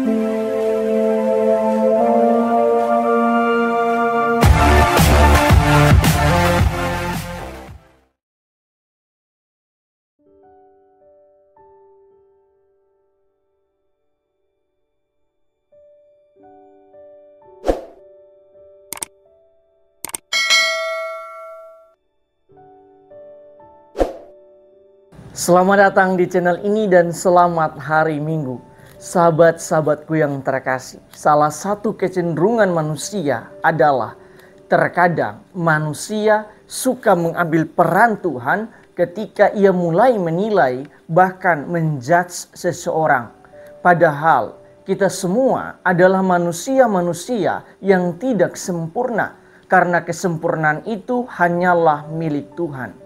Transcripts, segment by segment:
Selamat datang di channel ini dan selamat hari Minggu. Sahabat-sahabatku yang terkasih, salah satu kecenderungan manusia adalah terkadang manusia suka mengambil peran Tuhan ketika ia mulai menilai bahkan menjudge seseorang. Padahal kita semua adalah manusia-manusia yang tidak sempurna, karena kesempurnaan itu hanyalah milik Tuhan.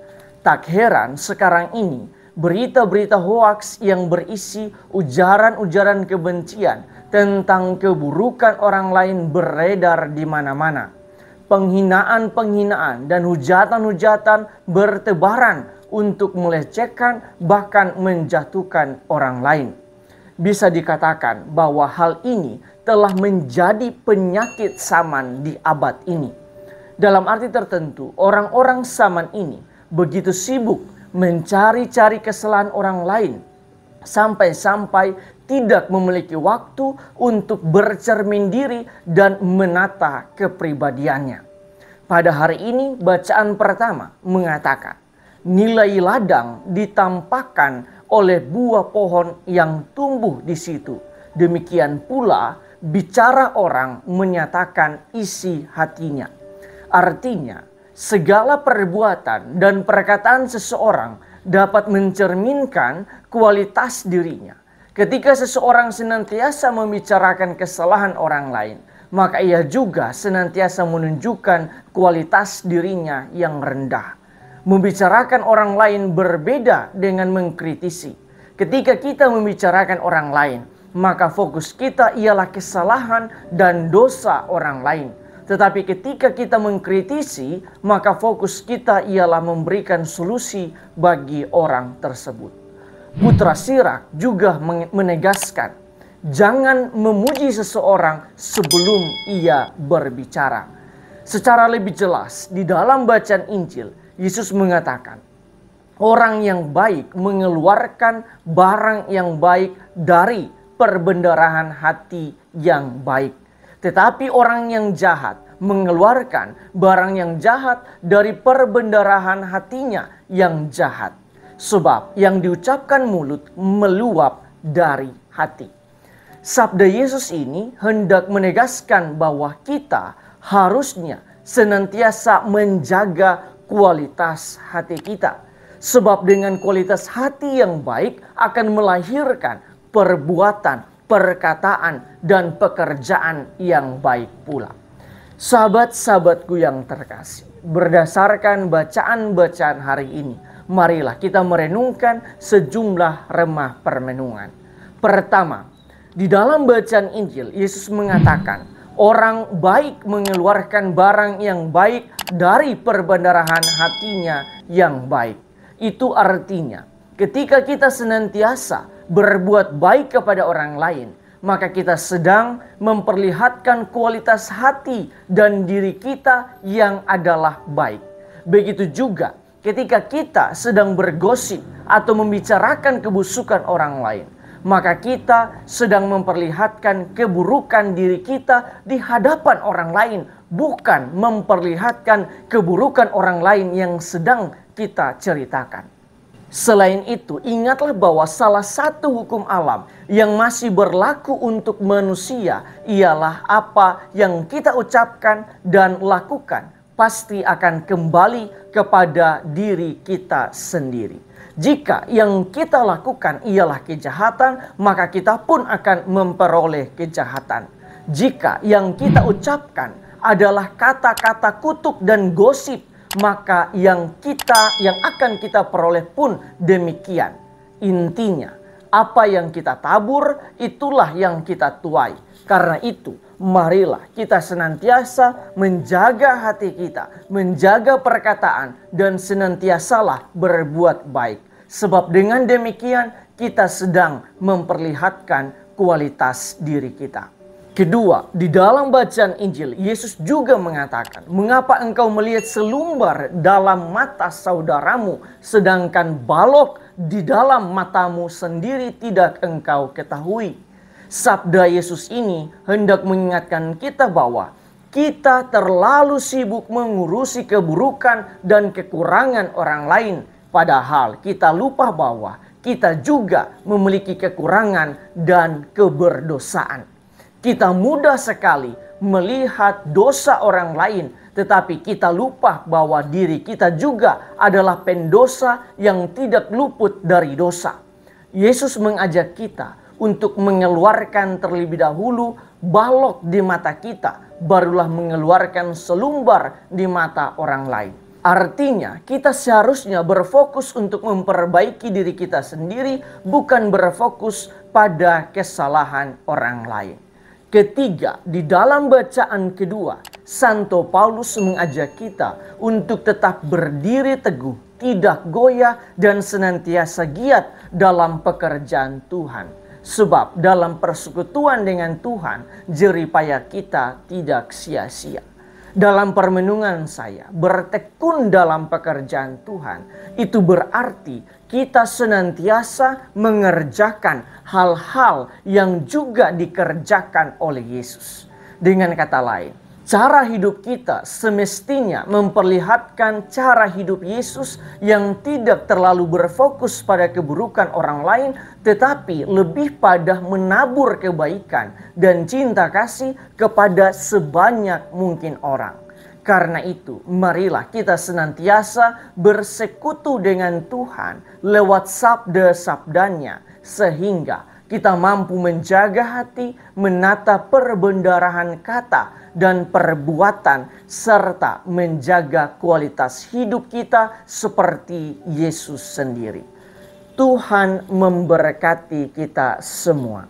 Tak heran sekarang ini berita-berita hoaks yang berisi ujaran-ujaran kebencian tentang keburukan orang lain beredar di mana-mana. Penghinaan-penghinaan dan hujatan-hujatan bertebaran untuk melecehkan bahkan menjatuhkan orang lain. Bisa dikatakan bahwa hal ini telah menjadi penyakit zaman di abad ini. Dalam arti tertentu, orang-orang zaman ini begitu sibuk mencari-cari kesalahan orang lain sampai-sampai tidak memiliki waktu untuk bercermin diri dan menata kepribadiannya. Pada hari ini bacaan pertama mengatakan nilai ladang ditampakkan oleh buah pohon yang tumbuh di situ. Demikian pula bicara orang menyatakan isi hatinya. Artinya segala perbuatan dan perkataan seseorang dapat mencerminkan kualitas dirinya. Ketika seseorang senantiasa membicarakan kesalahan orang lain, maka ia juga senantiasa menunjukkan kualitas dirinya yang rendah. Membicarakan orang lain berbeda dengan mengkritisi. Ketika kita membicarakan orang lain, maka fokus kita ialah kesalahan dan dosa orang lain. Tetapi ketika kita mengkritisi, maka fokus kita ialah memberikan solusi bagi orang tersebut. Putra Sirak juga menegaskan, jangan memuji seseorang sebelum ia berbicara. Secara lebih jelas, di dalam bacaan Injil, Yesus mengatakan, orang yang baik mengeluarkan barang yang baik dari perbendarahan hati yang baik. Tetapi orang yang jahat mengeluarkan barang yang jahat dari perbendarahan hatinya yang jahat. Sebab yang diucapkan mulut meluap dari hati. Sabda Yesus ini hendak menegaskan bahwa kita harusnya senantiasa menjaga kualitas hati kita. Sebab dengan kualitas hati yang baik akan melahirkan perbuatan, perkataan, dan pekerjaan yang baik pula. Sahabat-sahabatku yang terkasih, berdasarkan bacaan-bacaan hari ini, marilah kita merenungkan sejumlah remah permenungan. Pertama, di dalam bacaan Injil, Yesus mengatakan, orang baik mengeluarkan barang yang baik dari perbendarahan hatinya yang baik. Itu artinya, ketika kita senantiasa berbuat baik kepada orang lain, maka kita sedang memperlihatkan kualitas hati dan diri kita yang adalah baik. Begitu juga ketika kita sedang bergosip atau membicarakan kebusukan orang lain, maka kita sedang memperlihatkan keburukan diri kita di hadapan orang lain, bukan memperlihatkan keburukan orang lain yang sedang kita ceritakan. Selain itu, ingatlah bahwa salah satu hukum alam yang masih berlaku untuk manusia ialah apa yang kita ucapkan dan lakukan pasti akan kembali kepada diri kita sendiri. Jika yang kita lakukan ialah kejahatan, maka kita pun akan memperoleh kejahatan. Jika yang kita ucapkan adalah kata-kata kutuk dan gosip, maka yang akan kita peroleh pun demikian. Intinya, apa yang kita tabur, itulah yang kita tuai. Karena itu, marilah kita senantiasa menjaga hati kita, menjaga perkataan, dan senantiasalah berbuat baik. Sebab dengan demikian, kita sedang memperlihatkan kualitas diri kita. Kedua, di dalam bacaan Injil, Yesus juga mengatakan, "Mengapa engkau melihat selumbar dalam mata saudaramu, sedangkan balok di dalam matamu sendiri tidak engkau ketahui?" Sabda Yesus ini hendak mengingatkan kita bahwa kita terlalu sibuk mengurusi keburukan dan kekurangan orang lain, padahal kita lupa bahwa kita juga memiliki kekurangan dan keberdosaan. Kita mudah sekali melihat dosa orang lain, tetapi kita lupa bahwa diri kita juga adalah pendosa yang tidak luput dari dosa. Yesus mengajak kita untuk mengeluarkan terlebih dahulu balok di mata kita, barulah mengeluarkan selumbar di mata orang lain. Artinya, kita seharusnya berfokus untuk memperbaiki diri kita sendiri, bukan berfokus pada kesalahan orang lain. Ketiga, di dalam bacaan kedua, Santo Paulus mengajak kita untuk tetap berdiri teguh, tidak goyah, dan senantiasa giat dalam pekerjaan Tuhan. Sebab dalam persekutuan dengan Tuhan, jerih payah kita tidak sia-sia. Dalam permenungan saya, bertekun dalam pekerjaan Tuhan, itu berarti kita senantiasa mengerjakan hal-hal yang juga dikerjakan oleh Yesus. Dengan kata lain, cara hidup kita semestinya memperlihatkan cara hidup Yesus yang tidak terlalu berfokus pada keburukan orang lain, tetapi lebih pada menabur kebaikan dan cinta kasih kepada sebanyak mungkin orang. Karena itu, marilah kita senantiasa bersekutu dengan Tuhan lewat sabda-sabdanya, sehingga kita mampu menjaga hati, menata perbendarahan kata dan perbuatan, serta menjaga kualitas hidup kita seperti Yesus sendiri. Tuhan memberkati kita semua.